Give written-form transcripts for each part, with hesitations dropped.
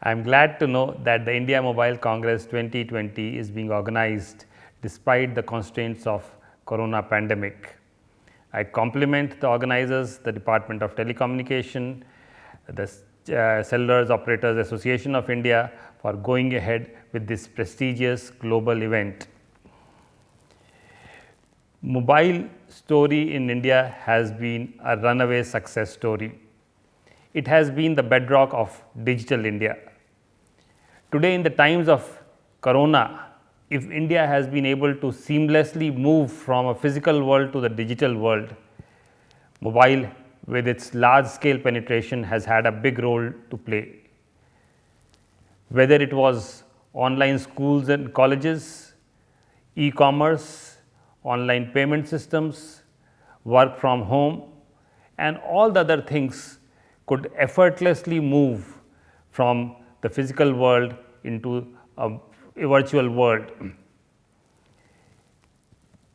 I am glad to know that the India Mobile Congress 2020 is being organized despite the constraints of corona pandemic. I compliment the organizers, the Department of Telecommunication, the Cellulose Operators Association of India for going ahead with this prestigious global event. Mobile story in India has been a runaway success story. It has been the bedrock of digital India. Today, in the times of corona, if India has been able to seamlessly move from a physical world to the digital world, mobile with its large scale penetration has had a big role to play. Whether it was online schools and colleges, e-commerce, online payment systems, work from home, and all the other things could effortlessly move from the physical world into a virtual world.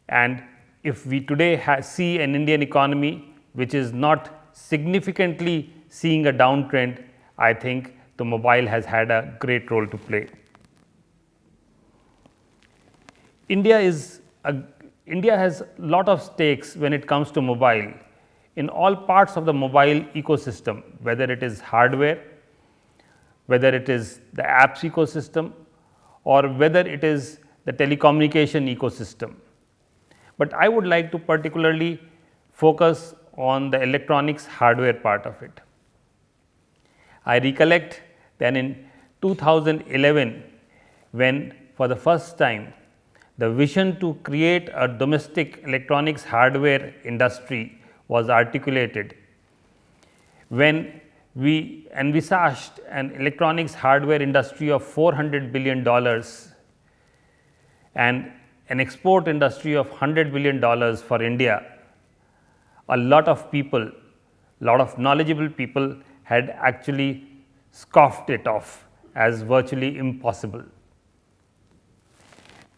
And if we today see an Indian economy which is not significantly seeing a downtrend, I think the mobile has had a great role to play. India has a lot of stakes when it comes to mobile in all parts of the mobile ecosystem, whether it is hardware, whether it is the apps ecosystem, or whether it is the telecommunication ecosystem. But I would like to particularly focus on the electronics hardware part of it. I recollect that in 2011, when for the first time the vision to create a domestic electronics hardware industry was articulated, when we envisaged an electronics hardware industry of $400 billion and an export industry of $100 billion for India, a lot of people, lot of knowledgeable people had actually scoffed it off as virtually impossible.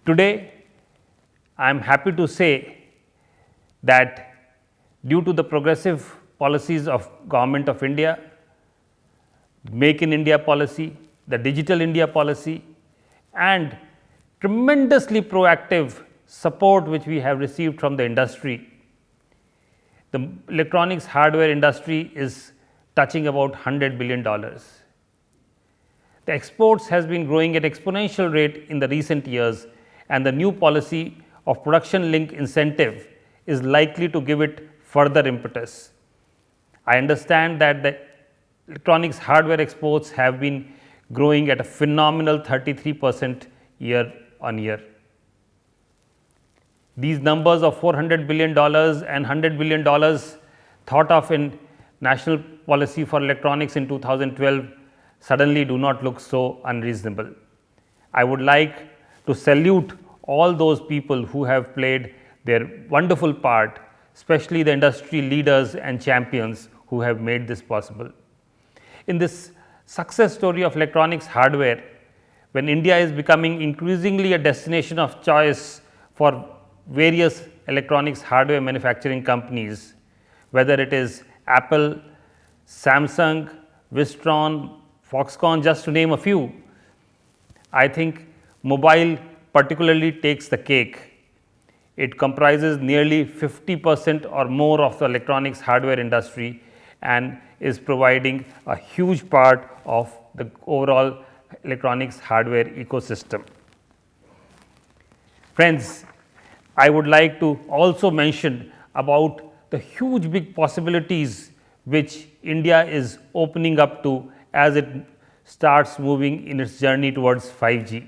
Today, I am happy to say that due to the progressive policies of Government of India, Make in India policy, the Digital India policy, and tremendously proactive support which we have received from the industry, the electronics hardware industry is touching about $100 billion. The exports has been growing at exponential rate in the recent years, and the new policy of production link incentive is likely to give it further impetus. I understand that the electronics hardware exports have been growing at a phenomenal 33% year on year. These numbers of $400 billion and $100 billion thought of in National Policy for Electronics in 2012 suddenly do not look so unreasonable. I would like to salute all those people who have played their wonderful part, especially the industry leaders and champions who have made this possible. In this success story of electronics hardware, when India is becoming increasingly a destination of choice for various electronics hardware manufacturing companies, whether it is Apple, Samsung, Wistron, Foxconn, just to name a few, I think mobile particularly takes the cake. It comprises nearly 50% or more of the electronics hardware industry and is providing a huge part of the overall electronics hardware ecosystem. Friends, I would like to also mention about the huge big possibilities which India is opening up to as it starts moving in its journey towards 5G.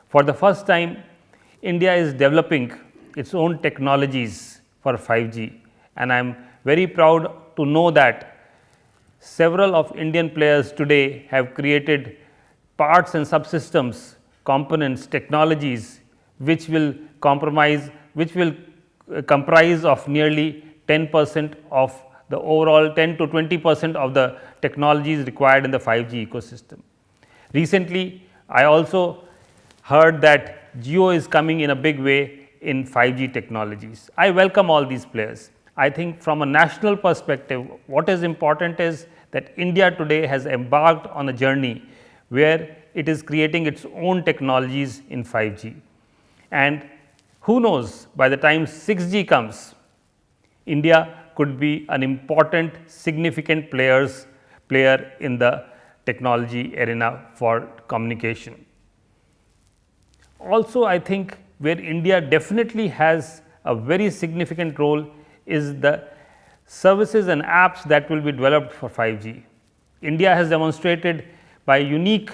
For the first time, India is developing its own technologies for 5G, and I am very proud to know that several of Indian players today have created parts and subsystems, components, technologies which will comprise of nearly 10% of the overall 10 to 20% of the technologies required in the 5G ecosystem. Recently, I also heard that Jio is coming in a big way in 5G technologies. I welcome all these players. I think from a national perspective, what is important is that India today has embarked on a journey where it is creating its own technologies in 5G. And who knows, by the time 6G comes, India could be an important, significant player in the technology arena for communication. Also, I think where India definitely has a very significant role is the services and apps that will be developed for 5G. India has demonstrated by unique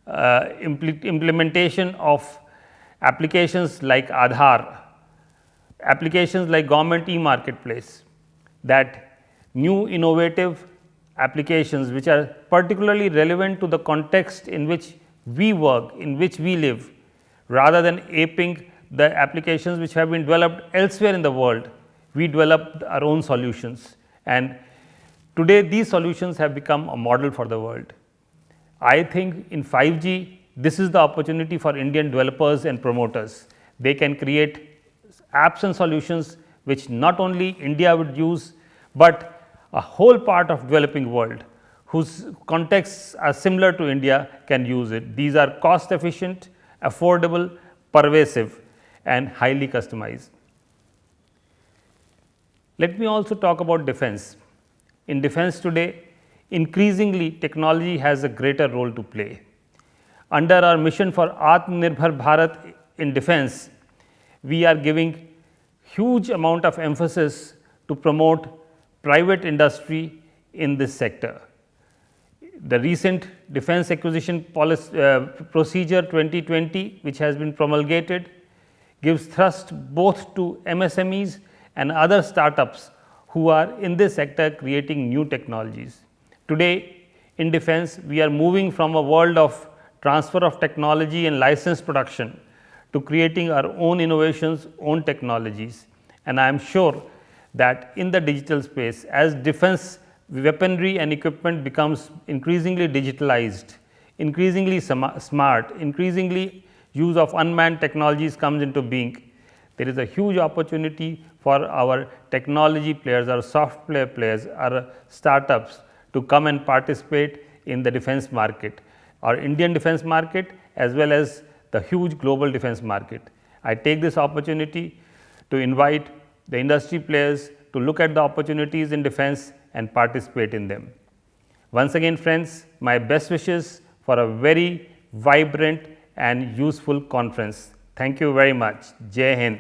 implementation of applications like Aadhaar, applications like government e-marketplace, that new innovative applications which are particularly relevant to the context in which we work, in which we live, rather than aping the applications which have been developed elsewhere in the world, we developed our own solutions, and today these solutions have become a model for the world. I think in 5G, this is the opportunity for Indian developers and promoters. They can create apps and solutions which not only India would use, but a whole part of developing world whose contexts are similar to India can use it. These are cost efficient, affordable, pervasive, and highly customized. Let me also talk about defense. In defense today, increasingly technology has a greater role to play. Under our mission for Atmanirbhar Bharat in defense, we are giving huge amount of emphasis to promote private industry in this sector. The recent defense acquisition policy, procedure 2020, which has been promulgated, gives thrust both to MSMEs and other startups who are in this sector creating new technologies. Today in defense, we are moving from a world of transfer of technology and license production to creating our own innovations, own technologies. And I am sure that in the digital space, as defense weaponry and equipment becomes increasingly digitalized, increasingly smart, increasingly use of unmanned technologies comes into being, there is a huge opportunity for our technology players, our software players, our startups to come and participate in the defense market, our Indian defense market as well as the huge global defense market. I take this opportunity to invite the industry players to look at the opportunities in defense and participate in them. Once again friends, my best wishes for a very vibrant and useful conference. Thank you very much. Jai Hind.